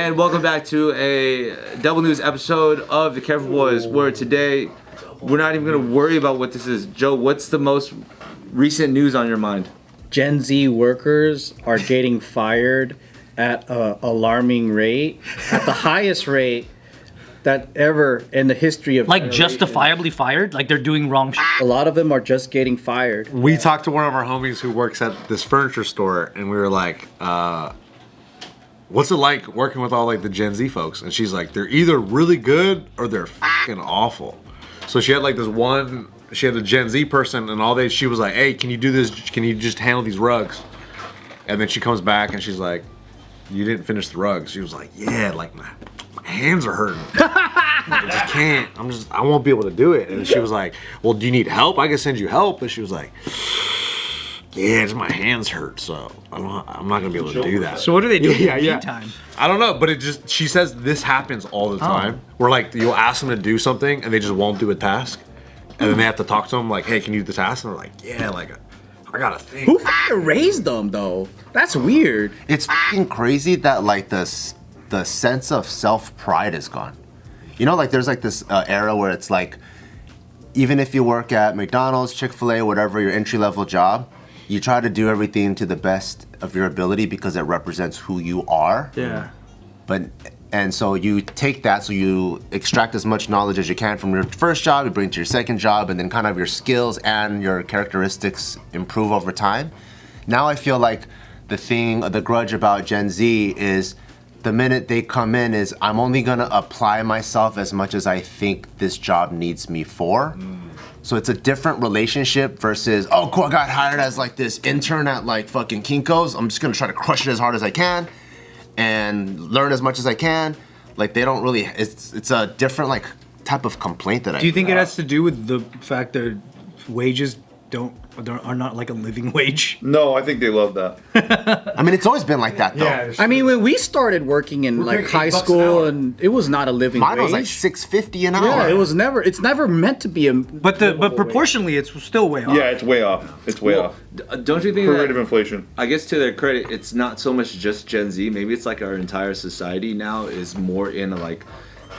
And welcome back to a double news episode of The Careful Boys, where today we're not even going to worry about what this is. Joe, what's the most recent news on your mind? Gen Z workers are getting fired at an alarming rate, at the highest rate that ever in the history of like justifiably fired, like they're doing wrong shit. A lot of them are just getting fired. We talked to one of our homies who works at this furniture store, and we were like, what's it like working with all like the Gen Z folks? And she's like, they're either really good or they're fucking awful. So she had like she had a Gen Z person, and she was like, hey, can you do this? Can you just handle these rugs? And then she comes back and she's like, you didn't finish the rugs. She was like, yeah, like my hands are hurting. I just can't. I won't be able to do it. And she was like, well, do you need help? I can send you help. And she was like, yeah, just my hands hurt, so I'm not gonna be able to do that. So what do they do in the meantime? I don't know, but she says this happens all the time. Where like you'll ask them to do something and they just won't do a task. And then they have to talk to them like, hey, can you do the task? And they're like, yeah, like I gotta think. Who fucking raised them though? That's weird. It's fucking crazy that like the sense of self-pride is gone. You know, like there's like this era where it's like, even if you work at McDonald's, Chick-fil-A, whatever, your entry-level job, you try to do everything to the best of your ability because it represents who you are. Yeah. And so you take that, so you extract as much knowledge as you can from your first job, you bring it to your second job, and then kind of your skills and your characteristics improve over time. Now I feel like the grudge about Gen Z is the minute they come in is, I'm only gonna apply myself as much as I think this job needs me for. So it's a different relationship versus, oh cool, I got hired as like this intern at like fucking Kinko's. I'm just gonna try to crush it as hard as I can and learn as much as I can. Like they don't really, it's a different like type of complaint that I. Do you think it has to do with the fact that wages are not like a living wage? No, I think they love that. I mean, it's always been like that though. Yeah, I mean, when we started working in like high school, and it was not a living Mine wage. was like $6.50 an hour. Yeah, it was never. It's never meant to be a. But proportionally, it's still way off. Yeah, it's way off. It's way off. Don't you think For that, rate of inflation. I guess to their credit, it's not so much just Gen Z. Maybe it's like our entire society now is more in like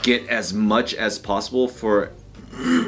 get as much as possible for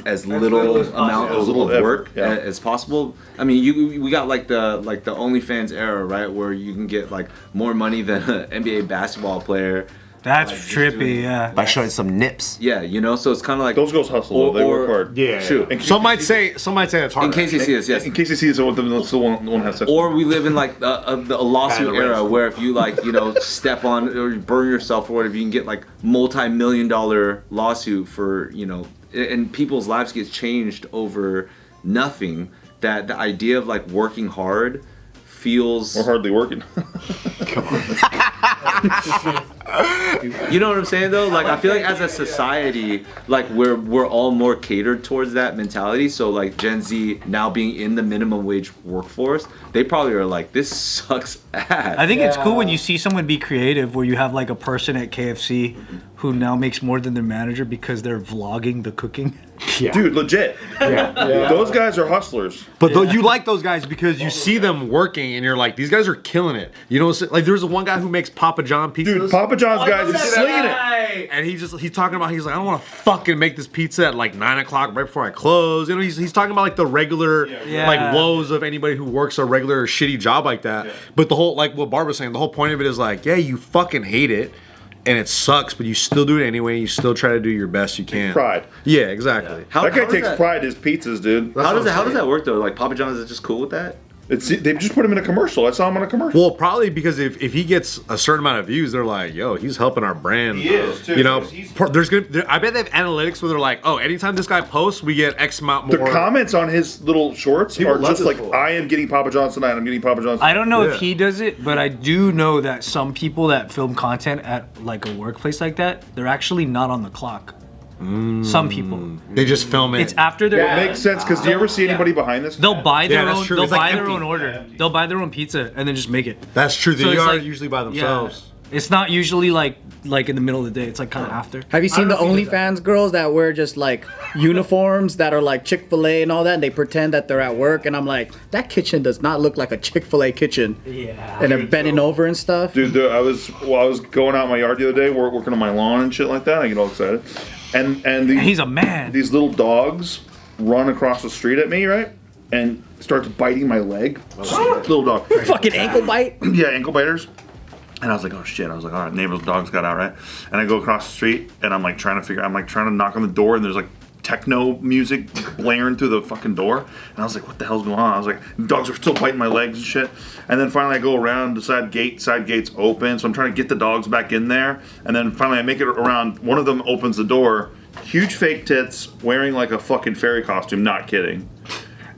as little amount of work as possible. I mean, we got like the OnlyFans era, right, where you can get like more money than an NBA basketball player. That's like, trippy, yeah. By showing some nips. Yeah, you know, so it's kind of like Those girls hustle. They work hard. Yeah. Shoot. Some might say that's hard. In case you see this, yes. In case you see this, the still want to have sex. Or we live in like a lawsuit era where if you like, you know, step on or burn yourself or whatever, you can get like multi-million-dollar lawsuit for, you know, and people's lives get changed over nothing. That the idea of like working hard feels. We're hardly working. Come on. You know what I'm saying though? Like I feel like as a society, like we're all more catered towards that mentality. So like Gen Z now being in the minimum wage workforce, they probably are like, this sucks ass. I think it's cool when you see someone be creative, where you have like a person at KFC who now makes more than their manager because they're vlogging the cooking. Yeah. Dude, legit. Yeah. Those guys are hustlers. But you like those guys because you see them working and you're like, these guys are killing it. You know, like there's one guy who makes Papa John pizzas. Dude, Papa John's guys are slinging it. And he's talking about, he's like, I don't want to fucking make this pizza at like 9 o'clock right before I close. You know, he's talking about like the regular like woes of anybody who works a regular shitty job like that. Yeah. But the whole, like what Bart was saying, the whole point of it is like, yeah, you fucking hate it. And it sucks, but you still do it anyway. You still try to do your best you can. Pride. Yeah, exactly. How, that guy takes pride in his pizzas, dude. How does that work though? Like Papa John's is just cool with that? They just put him in a commercial. I saw him on a commercial. Well, probably because if he gets a certain amount of views, they're like, "Yo, he's helping our brand." He is too. You know, I bet they have analytics where they're like, "Oh, anytime this guy posts, we get X amount more." The comments on his little shorts People are love just this like, fool. "I am getting Papa John's tonight. I'm getting Papa John's." I don't know if he does it, but I do know that some people that film content at like a workplace like that, they're actually not on the clock. Some people. They just film it. It's after their. It makes sense because do you ever see anybody behind this? They'll buy their that's own. true. They'll It's like buy their empty. own order. They'll buy their own pizza and then just make it. That's true. They So it's are like- usually by themselves. It's not usually like in the middle of the day. It's like kind of after. Have you seen the OnlyFans girls that wear just like uniforms that are like Chick-fil-A and all that, and they pretend that they're at work? And I'm like, that kitchen does not look like a Chick-fil-A kitchen. Yeah. And they're bending over and stuff. Dude, I was going out in my yard the other day, working on my lawn and shit like that. I get all excited, and He's a man. These little dogs run across the street at me, right, and starts biting my leg. Little dog. Fucking ankle bite. Yeah, ankle biters. And I was like, oh shit. I was like, all right, neighbor's dogs got out, right? And I go across the street and I'm like trying to knock on the door, and there's like techno music blaring through the fucking door. And I was like, what the hell's going on? I was like, dogs are still biting my legs and shit. And then finally I go around, the side gate's open. So I'm trying to get the dogs back in there. And then finally I make it around. One of them opens the door, huge fake tits, wearing like a fucking fairy costume, not kidding.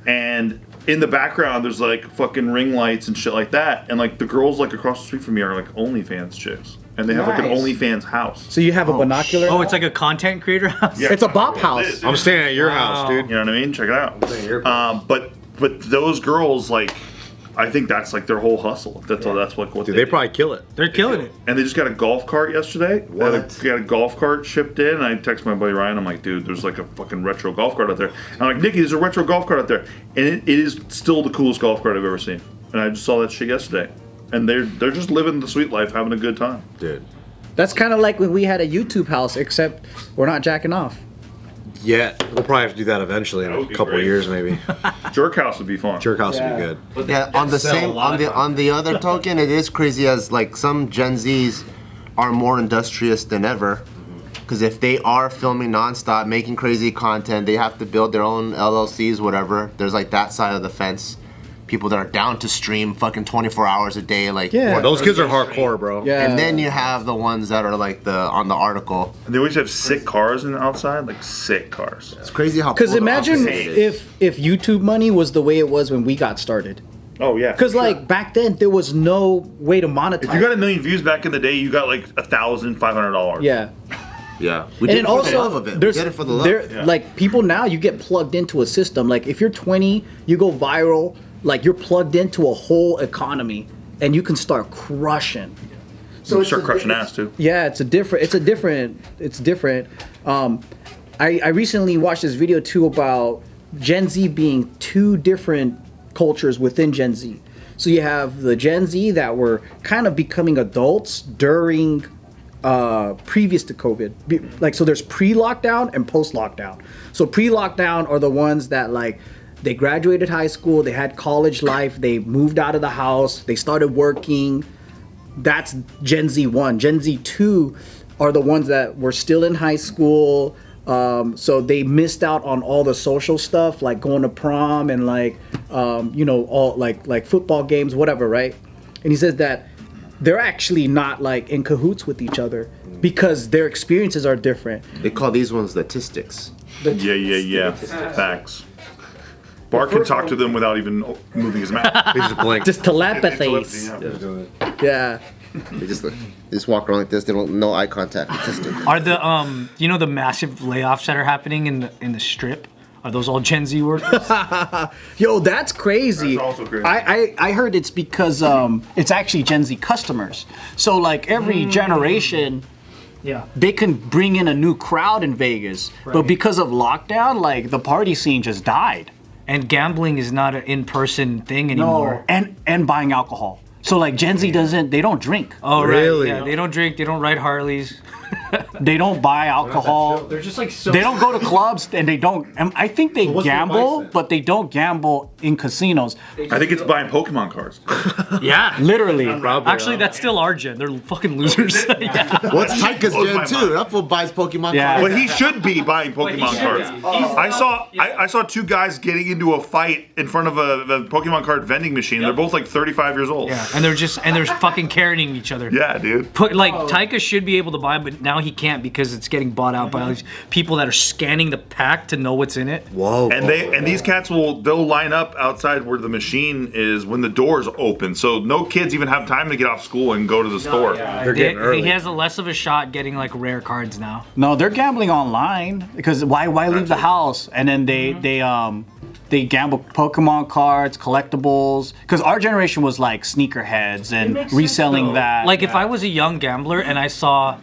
And in the background, there's like fucking ring lights and shit like that, and like the girls like across the street from me are like OnlyFans chicks, and they have like an OnlyFans house. So you have a binocular? Oh, it's like a content creator house. Yeah, it's a bop house. I'm staying at your house, dude. You know what I mean? Check it out. But those girls, like, I think that's like their whole hustle. That's what Dude, they they do. probably kill it. They're killing it. And they just got a golf cart yesterday. What? They got a golf cart shipped in, and I text my buddy Ryan. I'm like, dude, there's like a fucking retro golf cart out there. And I'm like, Nikki, there's a retro golf cart out there, and it is still the coolest golf cart I've ever seen. And I just saw that shit yesterday, and they're just living the sweet life, having a good time. Dude. That's kind of like when we had a YouTube house, except we're not jacking off. Yeah, we'll probably have to do that eventually in That a would be couple great. of years, maybe. Jerk house would be fun. Jerk house would be good. Yeah, on the other token, it is crazy as like some Gen Zs are more industrious than ever. Because if they are filming nonstop, making crazy content, they have to build their own LLCs, whatever. There's like that side of the fence. People that are down to stream fucking 24 hours a day, like Yeah. Those kids are hardcore, bro. Yeah. And then you have the ones that are like on the article. And they always have sick cars in the outside, like sick cars. It's crazy how. Because cool the imagine opposite is. if YouTube money was the way it was when we got started. Oh yeah. Because like back then there was no way to monetize. if you got 1 million views back in the day, you got like $1,500. yeah. Yeah, we did And it for also, the love of it. We there's did it for the love. like people now, you get plugged into a system. Like if you're 20, you go viral. Like you're plugged into a whole economy, and you can start crushing. So start crushing ass too. Yeah, it's different. I recently watched this video too about Gen Z being two different cultures within Gen Z. So you have the Gen Z that were kind of becoming adults during previous to COVID. Like, so there's pre-lockdown and post-lockdown. So pre-lockdown are the ones that like they graduated high school, they had college life, they moved out of the house, they started working. That's Gen Z 1. Gen Z 2 are the ones that were still in high school. So they missed out on all the social stuff, like going to prom and like, all like football games, whatever, right? And he says that they're actually not like in cahoots with each other because their experiences are different. They call these ones statistics. Yeah. Facts. Bart can talk to them without even moving his mouth. They just blink. Just telepathies. Yeah. They just walk around like this. They don't no eye contact. Statistic. Are the the massive layoffs that are happening in the strip? Are those all Gen Z workers? Yo, that's crazy. That's also crazy. I heard it's because it's actually Gen Z customers. So like every generation, Yeah. they can bring in a new crowd in Vegas. But because of lockdown, like the party scene just died. And gambling is not an in-person thing anymore. And buying alcohol. So like Gen Z they don't drink. Oh, Really? right. Yeah, they don't drink. They don't ride Harleys. They don't buy alcohol. They're just like so. They don't go to clubs and they don't. I think they what's the gamble, advice then? but they don't gamble in casinos. I think it's buying Pokemon cards. Yeah. Literally. Actually, that's still our gen. They're fucking losers. Yeah. What's Taika's Blows my Gen 2? mind. That fool buys Pokemon Yeah. cards. But he should be buying Pokemon cards. I saw two guys getting into a fight in front of a Pokemon card vending machine. They're both like 35 years old. Yeah, and they're fucking carrying each other. Yeah, dude. Taika should be able to buy, but now he can't because it's getting bought out by all these people that are scanning the pack to know what's in it. Whoa. And these cats they'll line up outside where the machine is when the doors open. So no kids even have time to get off school and go to the store. They're getting early. He has a less of a shot getting like rare cards now. No, they're gambling online because why leave the house? And then they they gamble Pokemon cards, collectibles. Because our generation was like sneakerheads and reselling that. Like if I was a young gambler and I saw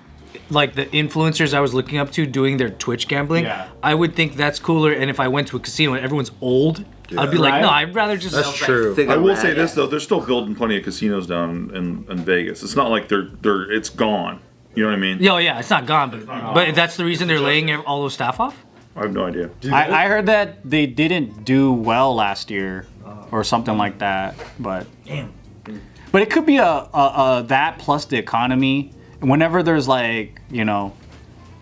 like the influencers I was looking up to doing their Twitch gambling, I would think that's cooler. And if I went to a casino and everyone's old, I'd be like, no, I'd rather just. That's true. I will say this though, they're still building plenty of casinos down in Vegas. It's not like it's gone. You know what I mean? Yeah, it's not gone, but that's the reason they're laying all those staff off? I have no idea. I heard that they didn't do well last year or something like that. But it could be a that plus the economy. Whenever there's like,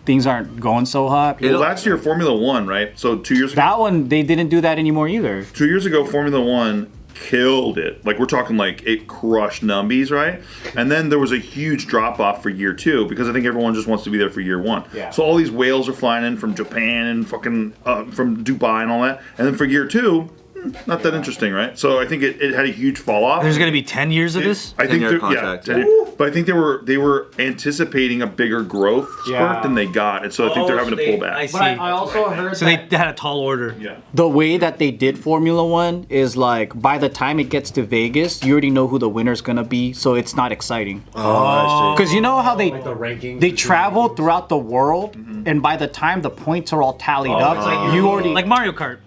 things aren't going so hot. Well, last year Formula One, right? So 2 years ago. That one, they didn't do that anymore either. 2 years ago, Formula One killed it. Like we're talking like it crushed numbies, right? And then there was a huge drop off for year 2 because I think everyone just wants to be there for year 1. Yeah. So all these whales are flying in from Japan and fucking from Dubai and all that. And then for year 2, not that interesting, right? So I think it had a huge fall off. There's gonna be 10 years of this? I think 10-year contract, yeah. But I think they were anticipating a bigger growth spurt than they got, and so I think they're having to pull back. I see. But I also heard So they had a tall order. Yeah. the way that they did Formula One is like by the time it gets to Vegas, you already know who the winner's gonna be, so it's not exciting. Oh, Because you know how they The rankings. they travel throughout the world, and by the time the points are all tallied up, you already Like Mario Kart.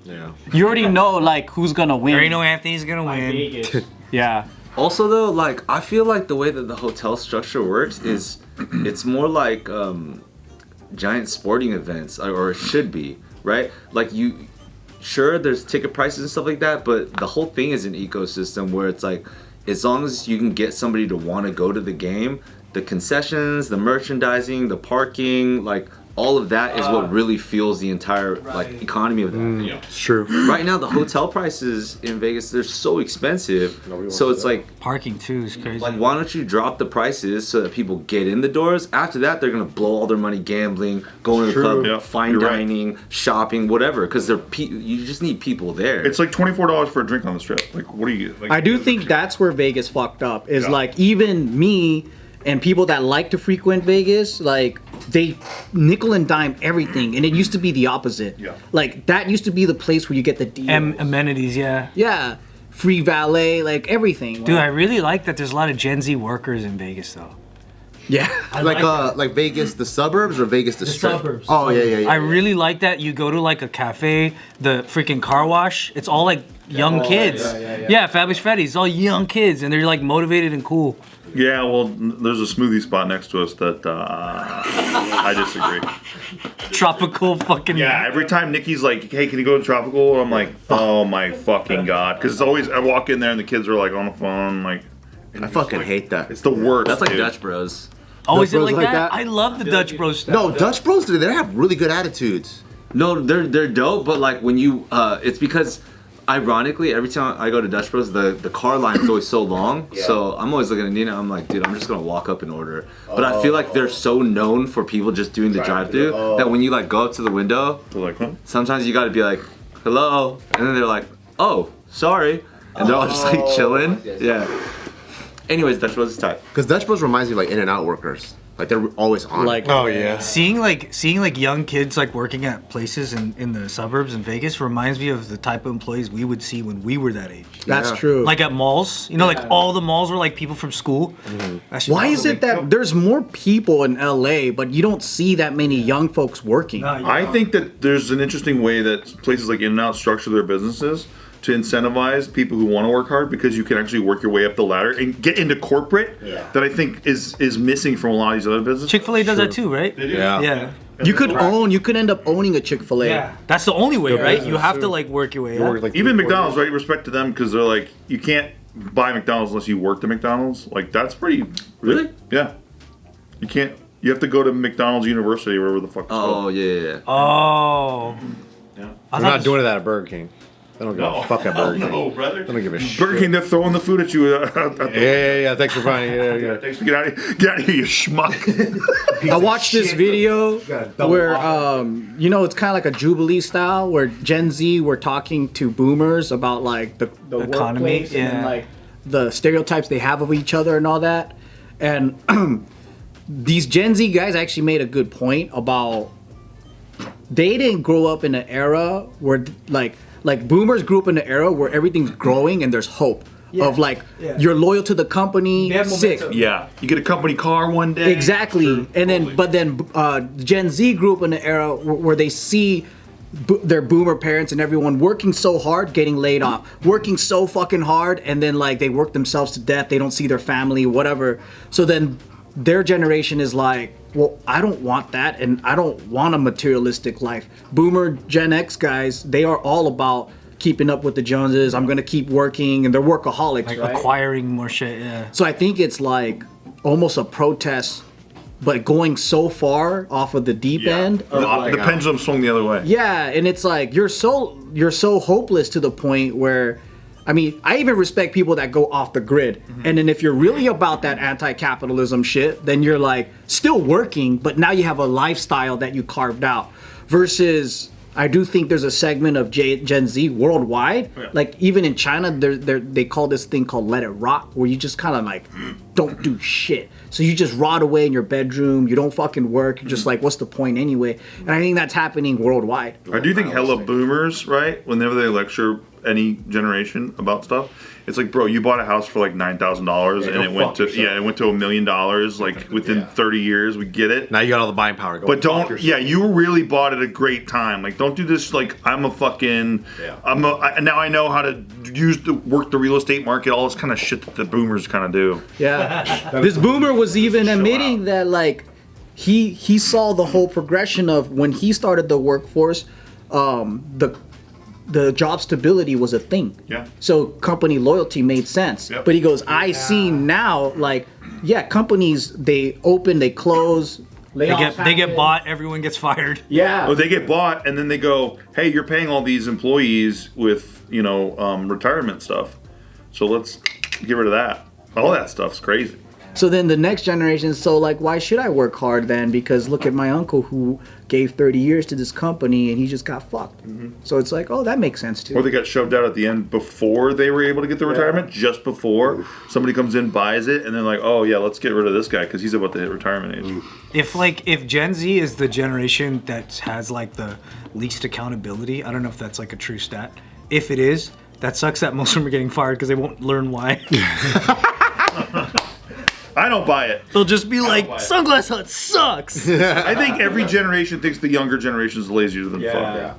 you already know like who's gonna win. There ain't no Anthony's gonna win. Yeah. Also, though, like I feel like the way that the hotel structure works is, it's more like giant sporting events, or it should be, right? Like sure, there's ticket prices and stuff like that, but the whole thing is an ecosystem where it's like, as long as you can get somebody to want to go to the game, the concessions, the merchandising, the parking, like all of that is what really fuels the entire like economy of that. It's true. Right now, the hotel prices in Vegas, they're so expensive. So it's like, Parking too is crazy. like, why don't you drop the prices so that people get in the doors? After that, they're gonna blow all their money gambling, going to the club, Yeah, fine you're right. dining, shopping, whatever. Because you just need people there. It's like $24 for a drink on the strip. Like, what are you? Like, I do think that's where Vegas fucked up. Is like even me and people that like to frequent Vegas, like they nickel and dime everything, and it used to be the opposite. Yeah. Like that used to be the place where you get the deals. Amenities, yeah. Yeah, free valet, like everything. Dude, I really like that there's a lot of Gen Z workers in Vegas though. Yeah. Like Vegas, the suburbs, or Vegas, the strip? suburbs. Oh yeah. I really like that you go to like a cafe, the freaking car wash, it's all like young kids. Yeah, Fabulous Freddy's, it's all young kids, and they're like motivated and cool. Yeah, well, there's a smoothie spot next to us that I disagree. Tropical fucking. Yeah, every time Nikki's like, "Hey, can you go to Tropical?" I'm like, "Oh my fucking god!" Because it's always I walk in there and the kids are like on the phone, like. I fucking hate that. It's the worst. That's like dude. Dutch Bros. Oh, is it Bros like like that? that? I love the Dutch Bros stuff. No, Dutch Bros, they have really good attitudes. No, they're dope, but like when you, it's because, ironically, every time I go to Dutch Bros, the car line is always so long. So I'm always looking at Nina. I'm like, dude, I'm just gonna walk up and order. But I feel like they're so known for people just doing the drive-through that when you like go up to the window, They're like, huh? sometimes you gotta be like, hello, and then they're like, oh, sorry, and they're all just like chilling. Yeah. Anyways, Dutch Bros is tight. Because Dutch Bros reminds me of like In-N-Out workers. Like they're always on. Like Oh yeah. Seeing like young kids like working at places in the suburbs in Vegas reminds me of the type of employees we would see when we were that age. that's Yeah. true. Like at malls, like all the malls were like people from school. That's just- why is it that there's more people in LA, but you don't see that many young folks working? I think that there's an interesting way that places like In-N-Out structure their businesses to incentivize people who want to work hard, because you can actually work your way up the ladder and get into corporate. That I think is missing from a lot of these other businesses. Chick-fil-A does that too, right? Yeah. Yeah. You could end up owning a Chick-fil-A. Yeah. That's the only way, right? You have to like work your way up. Like Even McDonald's, right? Respect to them, because they're like, you can't buy McDonald's unless you worked at McDonald's. Like that's pretty. Really? Yeah. You can't. You have to go to McDonald's University, or whatever the fuck. It's Oh called. yeah. Oh. I'm not doing that at Burger King. I don't give a fuck at Burger King. No, brother. I don't give a shit. Burger King, they're throwing the food at you. Yeah. Thanks for buying. Yeah. Thanks. Get out of here, you schmuck. I watched this video where, it's kind of like a Jubilee style where Gen Z were talking to boomers about like the economy, workplace and then, like the stereotypes they have of each other and all that. And these Gen Z guys actually made a good point about they didn't grow up in an era where like Like boomers grew up in an era where everything's growing and there's hope. Of like you're loyal to the company, sick. Yeah, you get a company car one day. Exactly, and then Gen Z grew up in an era where they see their boomer parents and everyone working so hard, getting laid off, working so fucking hard, and then like they work themselves to death. They don't see their family, whatever. So then their generation is like, well, I don't want that, and I don't want a materialistic life. Boomer Gen X guys, they are all about keeping up with the Joneses. I'm gonna keep working, and they're workaholics, Like right? acquiring more shit. Yeah. So I think it's like almost a protest, but going so far off of the deep end. The pendulum swung the other way. Yeah, and it's like you're so hopeless to the point where, I mean, I even respect people that go off the grid. And then if you're really about that anti-capitalism shit, then you're like still working, but now you have a lifestyle that you carved out. Versus, I do think there's a segment of Gen Z worldwide, like even in China, they call this thing called "let it rot," where you just kind of like don't do shit. So you just rot away in your bedroom. You don't fucking work. You're just like, what's the point anyway? And I think that's happening worldwide. I do think hella boomers, right? Whenever they lecture any generation about stuff, it's like, bro, you bought a house for like $9,000 and it went to $1 million like within 30 years. We get it. Now you got all the buying power. Go But don't, you really bought at a great time. Like, don't do this like I'm a fucking, now I know how to work the real estate market, all this kind of shit that the boomers kind of do. Yeah. This boomer was even admitting that like he saw the whole progression of when he started the workforce, the job stability was a thing. Yeah. So company loyalty made sense. Yep. But he goes, I see now, like, companies, they open, they close, They get bought. Everyone gets fired. Yeah. Oh, they get bought, and then they go, hey, you're paying all these employees with, retirement stuff. So let's get rid of that. All that stuff's crazy. So then the next generation, so like, why should I work hard then? Because look at my uncle who gave 30 years to this company and he just got fucked. So it's like, oh, that makes sense too. Or they got shoved out at the end before they were able to get the retirement, just before. Somebody comes in, buys it, and they're like, oh yeah, let's get rid of this guy because he's about to hit retirement age. If Gen Z is the generation that has like the least accountability, I don't know if that's like a true stat. If it is, that sucks that most of them are getting fired because they won't learn why. I don't buy it. They'll just be like, Sunglass Hut sucks. I think every generation thinks the younger generation is lazier than fuck. Yeah.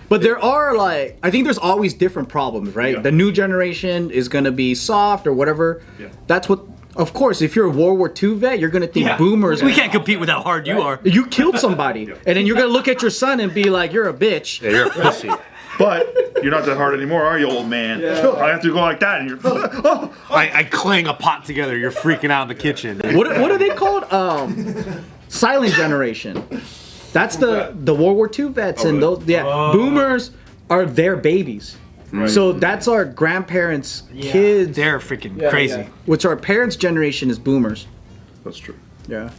But there are like, I think there's always different problems, right? Yeah. The new generation is going to be soft or whatever. Yeah. That's what, of course, if you're a World War II vet, you're going to think boomers. We can't compete with how hard you are. You killed somebody. And then you're going to look at your son and be like, you're a bitch. Yeah, you're a pussy. But you're not that hard anymore, are you, old man? Yeah. I have to go like that, and you're. I clang a pot together. You're freaking out in the kitchen. What are they called? Silent generation. That's the World War II vets and those. Yeah, boomers are their babies. Right. So that's our grandparents' kids. They're freaking crazy. Which our parents' generation is boomers. That's true. Yeah.